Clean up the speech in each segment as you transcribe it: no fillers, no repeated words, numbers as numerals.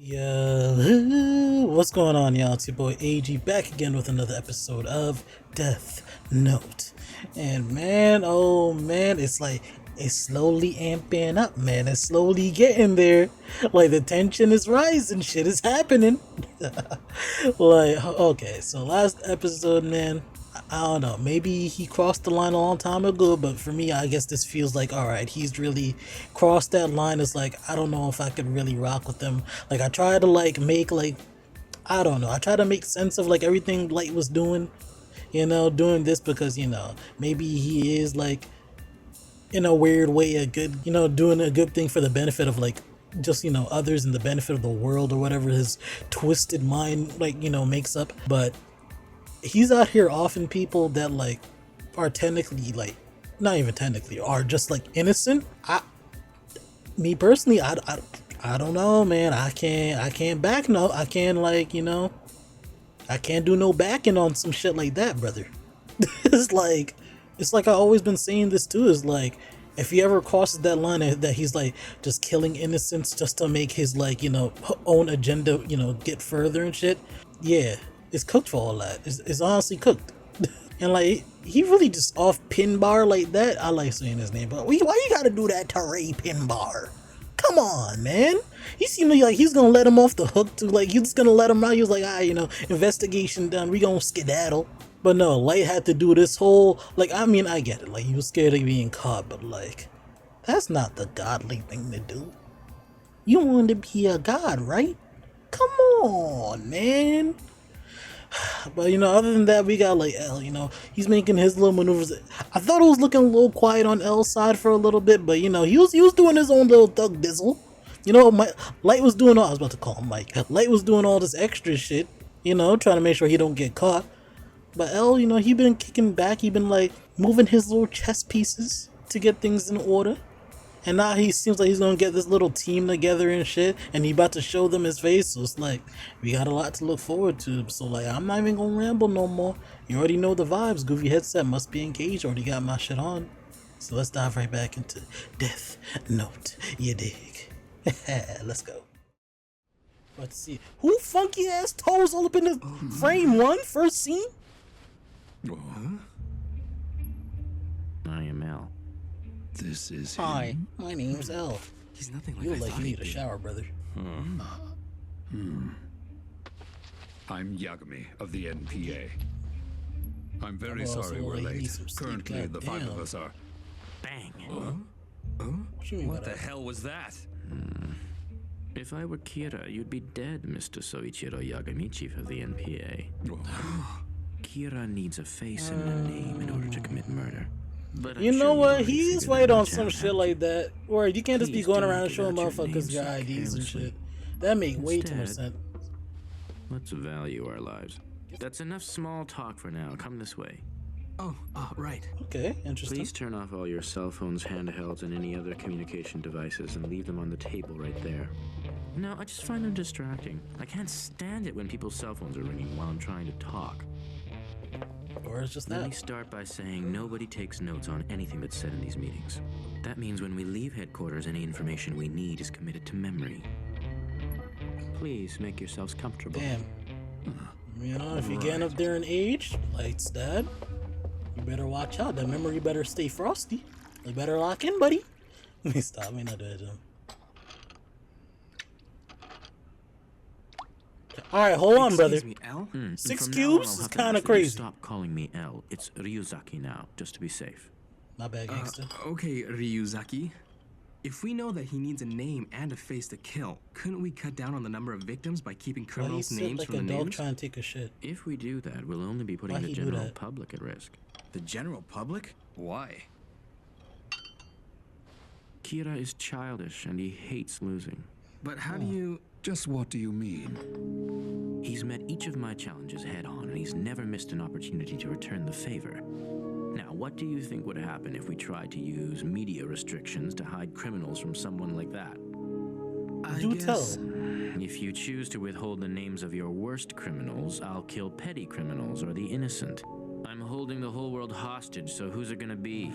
Yeah, what's going on, y'all? It's your boy AG back again with another episode of Death Note. And man, oh man, it's like it's slowly amping up, man. It's slowly getting there. Like the tension is rising, shit is happening. Like, okay, so last episode, man, I don't know, maybe he crossed the line a long time ago, but for me, I guess this feels like, all right, he's really crossed that line. It's like, I don't know if I could really rock with him. Like, I try to like make like, I don't know, I try to make sense of like everything Light was doing, doing this because, maybe he is like, in a weird way, a good, doing a good thing for the benefit of like, just, others and the benefit of the world or whatever his twisted mind, like, makes up. But he's out here offing people that like are technically like not even technically are just like innocent. Me personally, I don't know, man. I can't back no, I can't like, I can't do no backing on some shit like that, brother. it's like it's like I always been saying this too, is like if he ever crosses that line that he's like just killing innocents just to make his like, own agenda, get further and shit, yeah, it's cooked for all that. It's honestly cooked. And like he really just off Pinbar like that. I like saying his name, but why you gotta do that to Ray Pinbar? Come on, man. He seemed like he's gonna let him off the hook too. Like he's just gonna let him out. He was like, investigation done. We gonna skedaddle. But no, Light had to do this whole like. I mean, I get it. Like he was scared of being caught, but like, that's not the godly thing to do. You want to be a god, right? Come on, man. But other than that, we got like L. He's making his little maneuvers. I thought it was looking a little quiet on L's side for a little bit, but he was doing his own little thug dizzle. Light was doing all. I was about to call him Mike. Light was doing all this extra shit. Trying to make sure he don't get caught. But L, he been kicking back. He been like moving his little chess pieces to get things in order. And now he seems like he's gonna get this little team together and shit, and he about to show them his face. So it's like we got a lot to look forward to. So like I'm not even gonna ramble no more. You already know the vibes. Goofy headset must be engaged. Already got my shit on. So let's dive right back into Death Note. You dig? Let's go. Let's see. Who funky ass toes all up in the frame one first scene? I am L. This is Hi, him? my name's L. He's nothing like You I look like thought you he'd need a be. shower, brother. I'm Yagami of the NPA. I'm very Well, sorry so, we're like, you need late. some sleep, Currently, the five of goddamn. us are... Bang! What you mean by What the that? hell was that? If I were Kira, you'd be dead, Mr. Soichiro Yagami, chief of the NPA. Kira needs a face and a name in order to commit murder. But I'm You sure know you've what? already He's figured right that on out, some haven't shit you? like that. Where you can't just be Please going do around not showing give out your motherfuckers name your so IDs and carelessly. shit. That make way too much Instead- sense. Let's value our lives. That's enough small talk for now. Come this way. Oh, right. Okay, interesting. Please turn off all your cell phones, handhelds, and any other communication devices and leave them on the table right there. No, I just find them distracting. I can't stand it when people's cell phones are ringing while I'm trying to talk. Or it's just Let me that. start by saying nobody takes notes on anything that's said in these meetings. That means when we leave headquarters, any information we need is committed to memory. Please make yourselves comfortable. Damn. If you're getting up there in age, like it's dad, you better watch out. That memory better stay frosty. You better lock in, buddy. Let me stop. Let me not do that to him. Alright, hold on, brother. Excuse me, L? Six From now on, cubes I'll is have to kinda ask that you crazy. Stop calling me L. It's Ryuzaki now, just to be safe. My bad, gangster. Okay, Ryuzaki. If we know that he needs a name and a face to kill, couldn't we cut down on the number of victims by keeping Why he criminals' sit names like from a the dog names? trying to take a shit? If we do that, we'll only be putting Why the he do general that? public at risk. The general public? Why? Kira is childish and he hates losing. But how do you... Just what do you mean? He's met each of my challenges head on and he's never missed an opportunity to return the favor. Now, what do you think would happen if we tried to use media restrictions to hide criminals from someone like that? Do tell. If you choose to withhold the names of your worst criminals, I'll kill petty criminals or the innocent. I'm holding the whole world hostage, so who's it gonna be?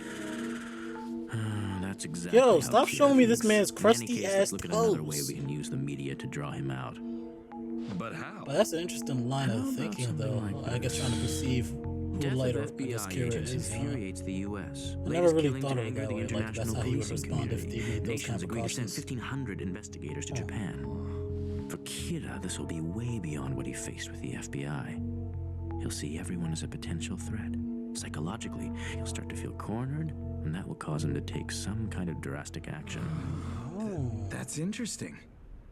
That's exactly Yo, how stop Kira showing me this thinks. man's In any crusty case, ass let's look at another way toes. we can use the media to draw him out. But how? But that's an interesting line How of about thinking, something though. like I guess this? trying to perceive who Death lighter, of I guess, FBI Kira agents is. infuriates the U.S. I never Latest really killing thought to of it anger that the way. Like, that's international how he would policing respond if community. they made those Nations kind of agreed to send precautions. 1,500 investigators to Japan. For Kira, this will be way beyond what he faced with the FBI. He'll see everyone as a potential threat. Psychologically, he'll start to feel cornered, and that will cause him to take some kind of drastic action. That's interesting.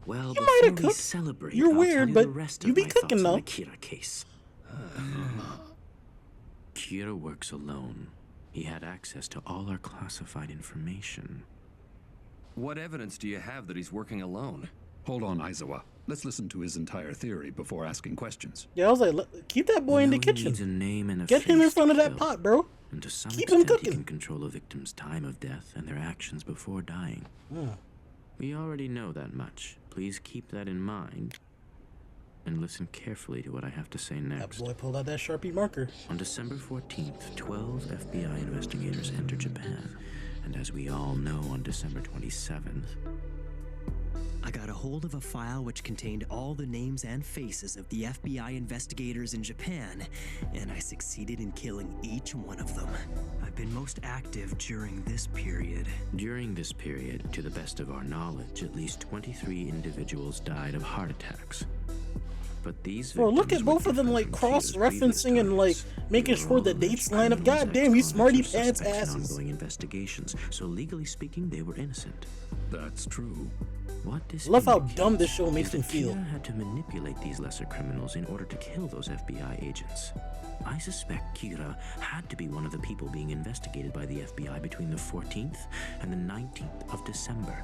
Well, You might have before we cooked. celebrate, You're I'll weird, tell you but the rest you of be my cooking, thoughts on though. the Kira case. Kira works alone. He had access to all our classified information. What evidence do you have that he's working alone? Hold on, Aizawa. Let's listen to his entire theory before asking questions. Yeah, I was like, keep that boy in the We know he needs a kitchen. name and a Get him in face front to of that kill. pot, bro. And to some Keep him extent, he cooking. can control a victim's time of death and their actions before dying. We already know that much. Please keep that in mind and listen carefully to what I have to say That next. boy pulled out that Sharpie marker. On December 14th, 12 FBI investigators entered Japan. And as we all know, on December 27th, I got a hold of a file which contained all the names and faces of the FBI investigators in Japan, and I succeeded in killing each one of them. I've been most active during this period. during this period, to the best of our knowledge, at least 23 individuals died of heart attacks. But these Bro, look victims at were both of them, different like, from Kira's previous cross-referencing and, like, targets. making They were sure the all dates alleged line up. criminals, Goddamn, you smarty ex-convicts, or pants suspects in asses. ongoing investigations. So legally speaking, they were innocent. That's true. What this Love how indicates dumb this show makes is me that feel. Kira had to manipulate these lesser criminals in order to kill those FBI agents. I suspect Kira had to be one of the people being investigated by the FBI between the 14th and the 19th of December.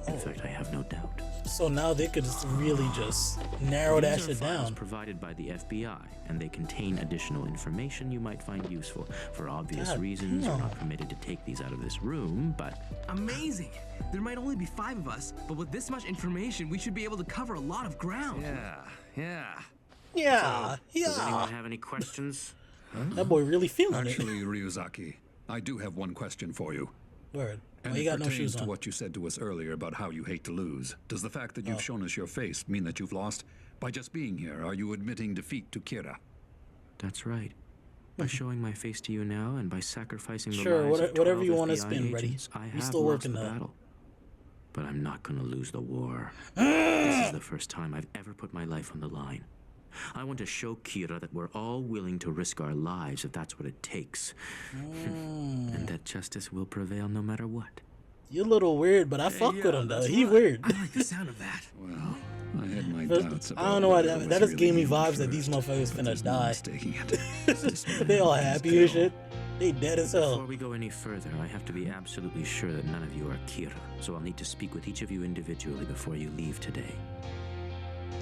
In fact, I have no doubt. So now they could just really just narrow that These are shit files down. provided by the FBI, and they contain additional information you might find useful. For obvious God reasons, you're damn. not permitted to take these out of this room, but Amazing! There might only be 5 of us, but with this much information, we should be able to cover a lot of ground. Yeah. Yeah, does anyone yeah. have any questions? That boy really feeling it. Actually, Ryuzaki, I do have one question for you. Word. And Well, you it got no pertains shoes to on. what you said to us earlier about how you hate to lose. Does the fact that you've shown us your face mean that you've lost? By just being here, are you admitting defeat to Kira? That's right. By showing my face to you now and by sacrificing the Sure, lives of whatever 12 you wanna FBI spin, buddy. agents, I We have still lost working the though. battle. But I'm not gonna lose the war. This is the first time I've ever put my life on the line. I want to show Kira that we're all willing to risk our lives if that's what it takes. And that justice will prevail no matter what. You're a little weird, but I fuck with him though. He weird. I like the sound of that. Well, I had my But doubts about I don't know why whether it that was just gave me really you vibes that these first, motherfuckers but finna there's no die. mistaking it. This man They all is happy and pale. shit. They dead as Before hell. we go any further, I have to be absolutely sure that none of you are Kira. So I'll need to speak with each of you individually before you leave today.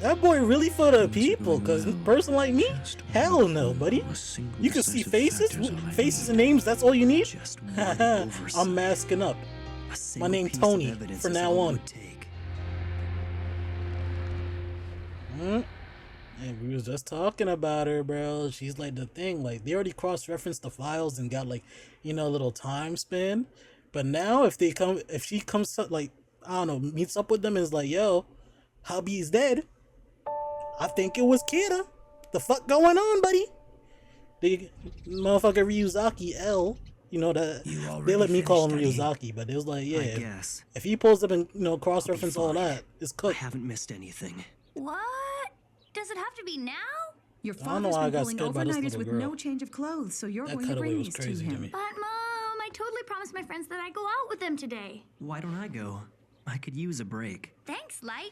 That boy really for the people, cause a person like me, hell no, buddy. You can see faces, and names. That's all you need. Just one oversight. I'm masking up. A single name piece of Tony, evidence from is now all it on. would take. And we was just talking about her, bro. She's like the thing. Like they already cross-referenced the files and got like, you know, a little time span. But now if she comes up, like, I don't know, meets up with them and is like, yo, hubby's dead. I think it was Kira. The fuck going on, buddy? The motherfucker Ryuzaki L. You know that You they already let me call him finished Ryuzaki, but it was like, yeah, I guess. if he pulls up and, you know, cross-reference all fine. that, it's I cooked. haven't missed anything. What? Does it have to be now? Your I don't know father's why I been got pulling scared by this overnighters little with girl. no change of clothes, so you're That going to cutaway bring was these to crazy to him. me. But Mom, I totally promised my friends that I'd go out with them today. Why don't I go? I could use a break. Thanks, Light.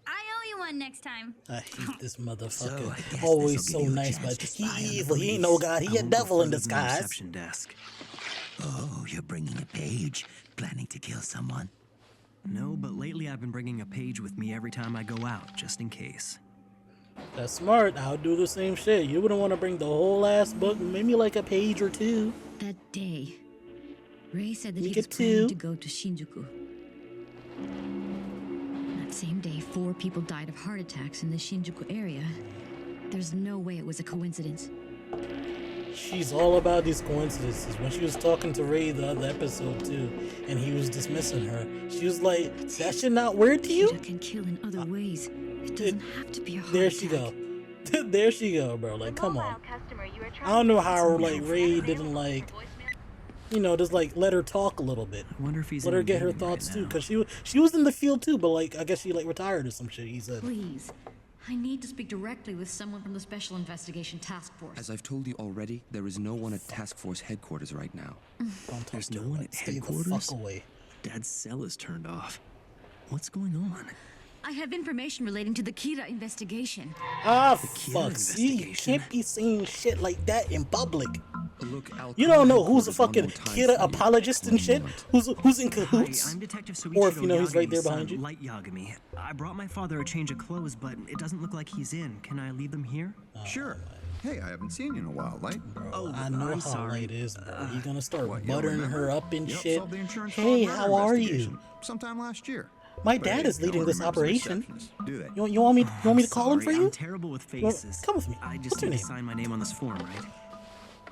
I owe you one next time. I hate this motherfucker. So, I guess Always this'll so give you a nice, chance but to spy on he the evil. He ain't police. no god. He I a won't go devil in further than the disguise. reception desk. Oh, you're bringing a page? Planning to kill someone? No, but lately I've been bringing a page with me every time I go out, just in case. That's smart. I'll do the same shit. You wouldn't want to bring the whole ass book, maybe like a page or two. That day, Ray said that You he get was planning two. to go to Shinjuku. That same day, 4 people died of heart attacks in the Shinjuku area. There's no way it was a coincidence. She's all about these coincidences. When she was talking to Ray the other episode too, and he was dismissing her, she was like, "That shit not weird to you?" Kira can kill in other ways. It doesn't have to be a heart There attack. she go. There she go, bro. Like, come on. I don't know how like Ray didn't like, you know, just like let her talk a little bit. I wonder if he's Let in her a get her meeting thoughts right too, now. cause she was in the field too, but like I guess she like retired or some shit. He said. Please. I need to speak directly with someone from the Special Investigation Task Force. As I've told you already, there is no one at Task Force headquarters right now. Don't talk There's to no her, one like, at stay the headquarters? fuck away. Dad's cell is turned off. What's going on? I have information relating to the Kira investigation. Ah, Kira fuck. See, you investigation? can't be saying shit like that in public. Look, I'll You call don't know who's a headquarters one fucking more time Kira for you. apologist and shit? One Who's in Hi, cahoots? I'm Detective Soichiro Or if you know he's right there Yagami's behind son, you. Light Yagami. I brought my father a change of clothes, but it doesn't look like he's in. Can I leave them here? Sure. Hey, I haven't seen you in a while, Light. Oh, I know I'm how sorry. Light is, bro. He's gonna start What, you don't buttering remember? her up and Yep, shit. solved the insurance Hey, fraud how murder are you? investigation Sometime last year. My But dad hey, is no leading one this remembers the operation. receptionist, do they? You want me to call him for Sorry, you? I'm terrible with faces. come with me. I What's just your need to name? sign my name on this form, right?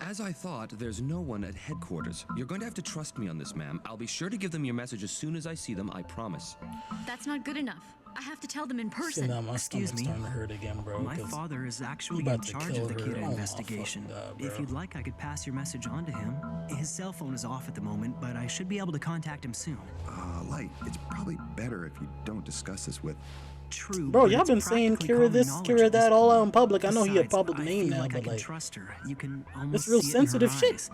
As I thought, there's no one at headquarters. You're going to have to trust me on this, ma'am. I'll be sure to give them your message as soon as I see them, I promise. That's not good enough. I have to tell them in See, person. now my Excuse stomach's me. starting to hurt again, bro. My 'cause father is actually about in to charge kill of the her. Kira Oh my investigation. fucking God, If bro. you'd like, I could pass your message on to him. His cell phone is off at the moment, but I should be able to contact him soon. Light, it's probably better if you don't discuss this with... True. Bro, but y'all it's been saying practically Kira common this, knowledge Kira at this that all out in point. public. I know he a Besides, public I name feel now, like I but can like, trust her. You can almost real see it in her sensitive shit. eyes.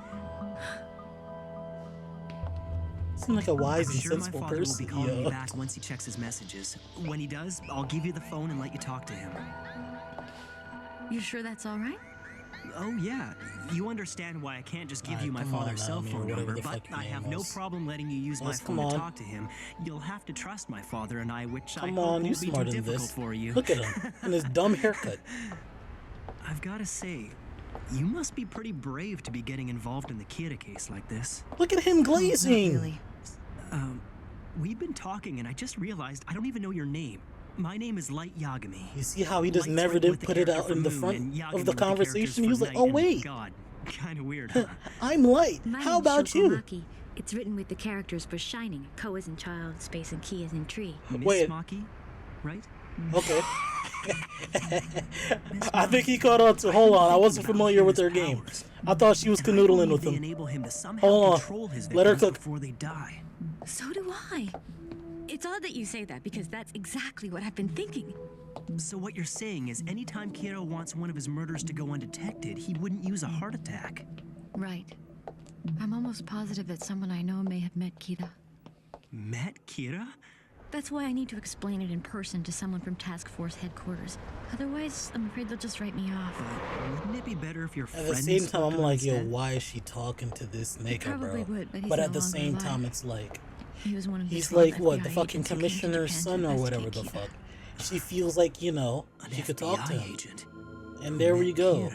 seems like a wise I'm and sure my sensible father will be person. calling me Yo. back once he checks his messages. When he does, I'll give you the phone and let you talk to him. You sure that's all right? Oh yeah, you understand why I can't just give you my come on, father's cell Naomi, or phone whatever number, the but fuck your I have name no was. problem letting you use my Yes, phone come to on. talk to him. You'll have to trust my father and I, which I Come hope on, you won't be too smarter than difficult this. for you. Look at him and his dumb haircut. I've got to say, you must be pretty brave to be getting involved in the Kira case like this. Look at him glazing. Not really. We've been talking and I just realized I don't even know your name. My name is Light Yagami. You see how he just Light's never written did with the put it character out for in the moon front and Yagami of the with characters conversation? He for was like, night "Oh and wait, God, kind of weird, huh? I'm Light. My How name's about you?" Shokomaki. It's written with the characters for shining. Ko is in child, space, and ki is in tree. Miss Wait. Maki, right? Okay. I think he caught on to. Hold on, I wasn't familiar with their game. I thought she was canoodling with They him. enable him to somehow Hold on. control his Let her victims cook. before they die. So do I. It's odd that you say that because that's exactly what I've been thinking. So what you're saying is anytime Kira wants one of his murders to go undetected, he wouldn't use a heart attack. Right. I'm almost positive that someone I know may have met Kira. Met Kira? That's why I need to explain it in person to someone from Task Force headquarters. Otherwise, I'm afraid they'll just write me off. Wouldn't it be better if your At friend the same time, spoke I'm to him like, yo, instead? why is she talking to this nigga, probably bro? would, but he's But no at the longer same alive. time, it's like, He was one of the he's 12 like, what, the FBI fucking agents who came to commissioner's Japan son to or whatever the investigate fuck. She feels like, you know, An she could talk to FBI him. agent. And there we Met go. Kira.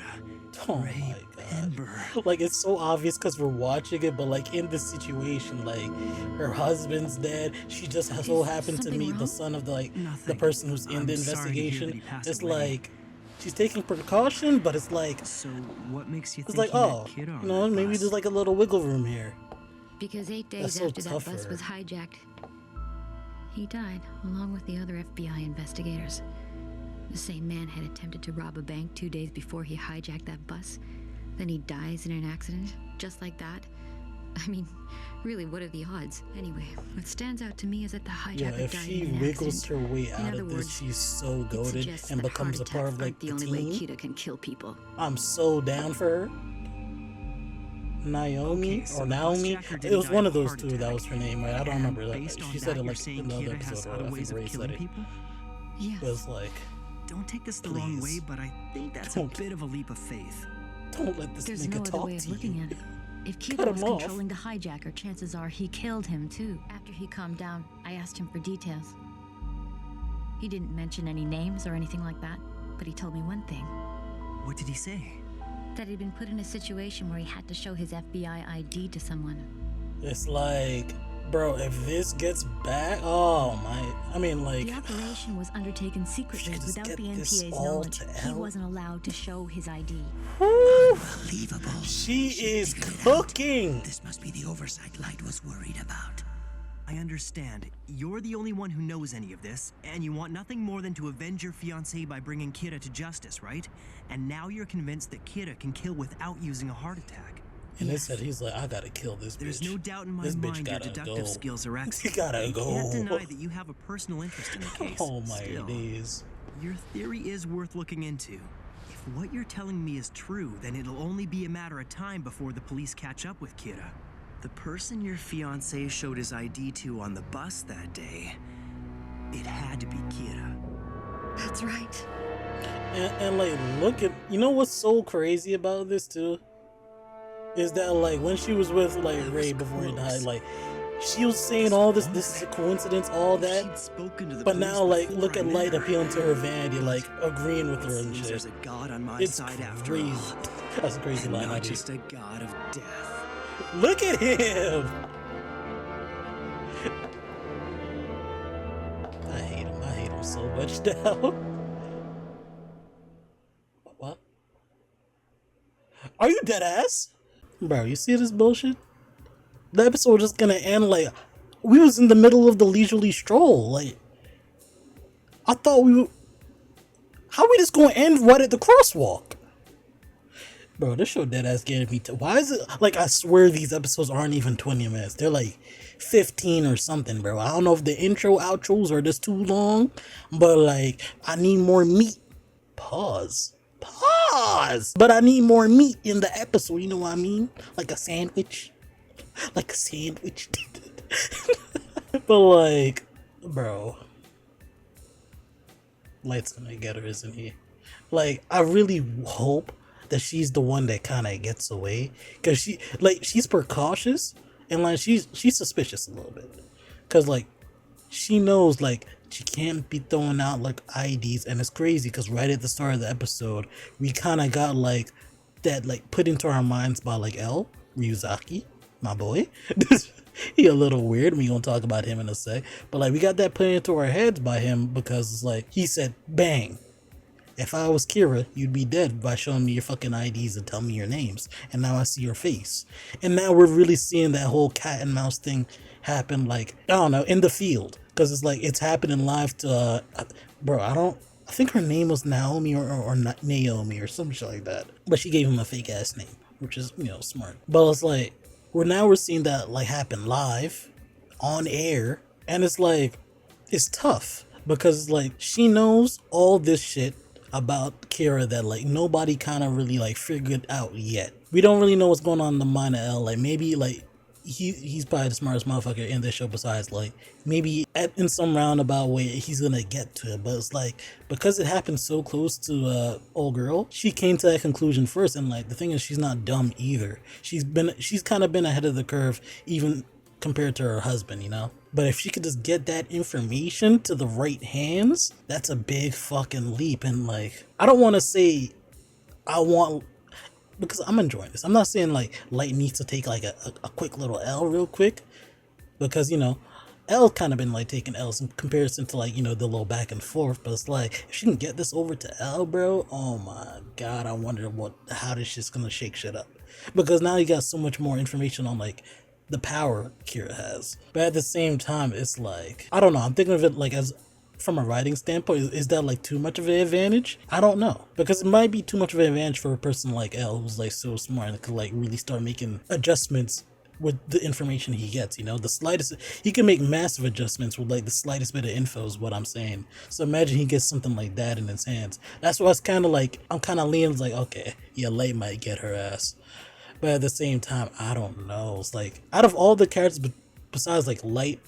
Oh Ray my god. Penber. Like, it's so obvious because we're watching it, but like in this situation, like her husband's dead. She just so Is happened to something meet the wrong? son of the the Nothing. person who's in I'm the sorry to hear that investigation. he passed It's away. like she's taking precaution, but it's like So what makes you it's think like, he oh, met Kira on you know, that maybe bus? there's like a little wiggle room here. Because 8 That's days so after that tough bus for was her. hijacked, he died along with the other FBI investigators. The same man had attempted to rob a bank 2 days before he hijacked that bus. Then he dies in an accident, just like that. I mean, really, what are the odds? Anyway, what stands out to me is that the Yeah, hijacker if died she in an wiggles accident. her way In out other of this, words, she's so It goaded suggests and that becomes a heart part of attacks like aren't the the only way team. Kira can kill people. I'm so down for her. Naomi Okay, so or the Naomi. busjacker It didn't was die one of of a those heart two. That attack. was her name, right? I don't And remember. based on She that, said it you're like saying in the other Kira has episode. other I ways think of Ray said killing it. people? Yes. It was like, Don't take this the wrong Please. way, but I think that's Don't. a bit of a leap of faith. don't let this There's nigga no other talk way of to looking you. at it. If Cut Kira was him off. controlling the hijacker, chances are he killed him too. After he calmed down, I asked him for details. He didn't mention any names or anything like that, but he told me one thing. What did he say? That he'd been put in a situation where he had to show his FBI ID to someone. It's like Bro, if this gets back, oh my, I mean, like, The operation was undertaken secretly just without get the this NPA's all knowledge. to He hell. wasn't allowed to show his ID. Unbelievable. she is cooking. This must be the oversight Light was worried about. I understand. You're the only one who knows any of this, and you want nothing more than to avenge your fiancée by bringing Kira to justice, right? And now you're convinced that Kira can kill without using a heart attack. And they said he's like, I gotta kill this There's bitch. no doubt in my This bitch mind your gotta deductive go. skills are He excellent. gotta You go. can't deny that you have a personal interest in the case. Oh my Still, days. your theory is worth looking into. If what you're telling me is true, then it'll only be a matter of time before the police catch up with Kira. The person your fiancé showed his ID to on the bus that day, it had to be Kira. That's right. And like, look at, you know what's so crazy about this too? Is that like, when she was with like Ray before he died, like, she was saying all this is a coincidence, all that. But now, like, look at Light appealing to her vanity, like, agreeing with her and shit. There's a god on my It's side after crazy. all. That's a crazy And line. not I just a god of death. Look at him! I hate him so much now. What? Are you dead ass? Bro, you see this bullshit? The episode just gonna end like, we was in the middle of the leisurely stroll, like, I thought we were, how we just gonna end right at the crosswalk? Bro, this show dead ass getting me to, why is it, like, I swear these episodes aren't even 20 minutes, they're like 15 or something, bro. I don't know if the intro outros are just too long, but like, I need more meat. Pause. But I need more meat in the episode, you know what I mean? Like a sandwich. Like a sandwich. But like, bro, Light's gonna get her, isn't he? Like, I really hope that she's the one that kind of gets away, because she's precautious, and like she's suspicious a little bit, because like she knows like she can't be throwing out like IDs, and it's crazy because right at the start of the episode we kind of got like that like put into our minds by like Ryuzaki, my boy. He a little weird. We gonna talk about him in a sec, but like we got that put into our heads by him because it's like he said, bang, if I was Kira, you'd be dead by showing me your fucking IDs and tell me your names. And now I see your face. And now we're really seeing that whole cat and mouse thing happen, like, I don't know, in the field. Because it's like, it's happening live to, bro, I think her name was Naomi or Naomi or some shit like that. But she gave him a fake ass name, which is, you know, smart. But it's like, we're seeing that like happen live, on air. And it's like, it's tough. Because like, she knows all this shit about Kira that like nobody kind of really like figured out yet. We don't really know what's going on in the mind of L. Like maybe like he's probably the smartest motherfucker in this show, besides like maybe in some roundabout way he's gonna get to it. But it's like, because it happened so close to old girl, she came to that conclusion first. And like the thing is, she's not dumb either. She's kind of been ahead of the curve, even compared to her husband, you know? But if she could just get that information to the right hands, that's a big fucking leap. And like, I don't want to say because I'm enjoying this. I'm not saying like Light needs to take like a quick little L real quick, because, you know, L kind of been like taking L's in comparison to like, you know, the little back and forth. But it's like, if she can get this over to L, bro, oh my god, I wonder how this shit's gonna shake shit up. Because now you got so much more information on like the power Kira has. But at the same time, it's like, I don't know, I'm thinking of it like as from a writing standpoint, is that like too much of an advantage? I don't know, because it might be too much of an advantage for a person like L, who's like so smart and could like really start making adjustments with the information he gets, you know? The slightest, he can make massive adjustments with like the slightest bit of info is what I'm saying. So imagine he gets something like that in his hands. That's why it's kind of like, I'm kind of leaning like, okay, yeah, Light might get her ass. But at the same time, I don't know. It's like, out of all the characters besides like Light,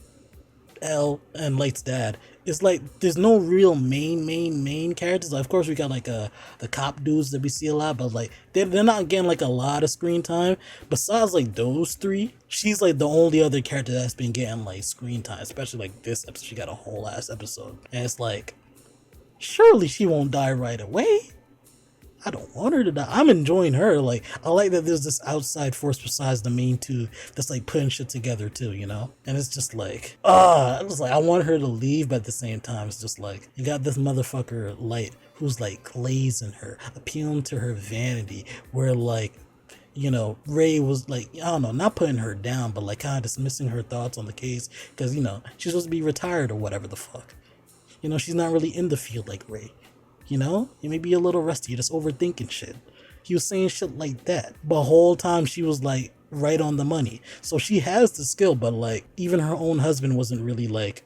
L, and Light's dad, it's like there's no real main characters. Like, of course we got like the cop dudes that we see a lot, but like they're not getting like a lot of screen time. Besides like those three, she's like the only other character that's been getting like screen time, especially like this episode. She got a whole ass episode, and it's like, surely she won't die right away. I don't want her to die. I'm enjoying her. Like, I like that there's this outside force besides the main two that's like putting shit together too, you know? And it's just like, it's like I want her to leave, but at the same time, it's just like, you got this motherfucker Light who's like glazing her, appealing to her vanity, where like, you know, Ray was like, I don't know, not putting her down, but like kind of dismissing her thoughts on the case because, you know, she's supposed to be retired or whatever the fuck. You know, she's not really in the field like Ray. You know, you may be a little rusty, you're just overthinking shit. He was saying shit like that. But the whole time she was like right on the money. So she has the skill, but like even her own husband wasn't really like,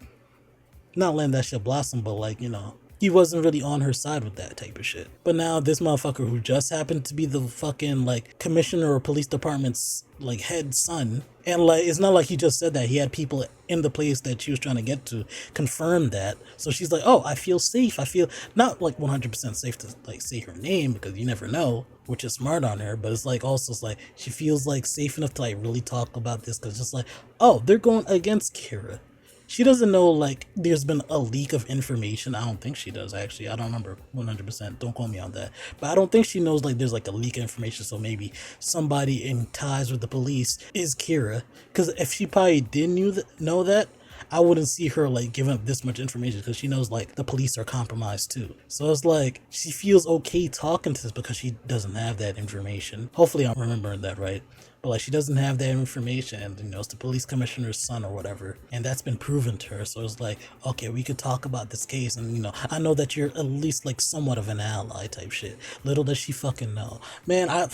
not letting that shit blossom, but like, you know, he wasn't really on her side with that type of shit. But now this motherfucker who just happened to be the fucking like commissioner or police department's like head son, and like it's not like he just said that, he had people in the place that she was trying to get to confirm that. So she's like, oh, I feel safe. I feel not like 100% safe to like say her name because you never know, which is smart on her. But it's like also it's like she feels like safe enough to like really talk about this because just like, oh, they're going against Kira. She doesn't know, like, there's been a leak of information. I don't think she does, actually. I don't remember 100%. Don't quote me on that. But I don't think she knows, like, there's, like, a leak of information. So maybe somebody in ties with the police is Kira. Because if she probably did know that, I wouldn't see her, like, giving up this much information. Because she knows, like, the police are compromised, too. So it's like, she feels okay talking to this because she doesn't have that information. Hopefully I'm remembering that right. But like she doesn't have that information, and you know, it's the police commissioner's son or whatever, and that's been proven to her. So it's like, okay, we could talk about this case, and you know, I know that you're at least like somewhat of an ally type shit. Little does she fucking know. Man, I'm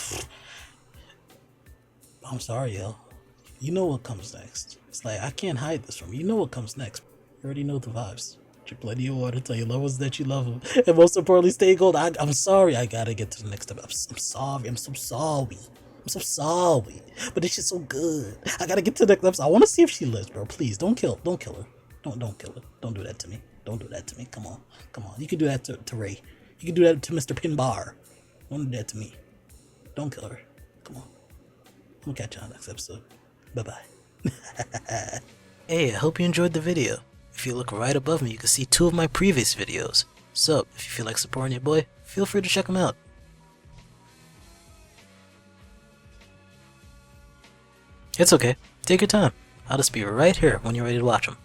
sorry, yo. You know what comes next. It's like I can't hide this from you. You know what comes next. You already know the vibes. Drink plenty of water, tell your loved ones that you love them, and most importantly, stay gold. I'm sorry, I gotta get to the next step. I'm sorry. I'm so sorry. I'm so sorry, but this shit's so good. I gotta get to the next episode. I want to see if she lives, bro. Please don't kill her. Don't kill her. Don't kill her. Don't do that to me. Don't do that to me. Come on. You can do that to Ray. You can do that to Mr. Pinbar. Don't do that to me. Don't kill her. Come on. We'll catch you on the next episode. Bye bye. Hey, I hope you enjoyed the video. If you look right above me, you can see 2 of my previous videos. So if you feel like supporting your boy, feel free to check them out. It's okay. Take your time. I'll just be right here when you're ready to watch them.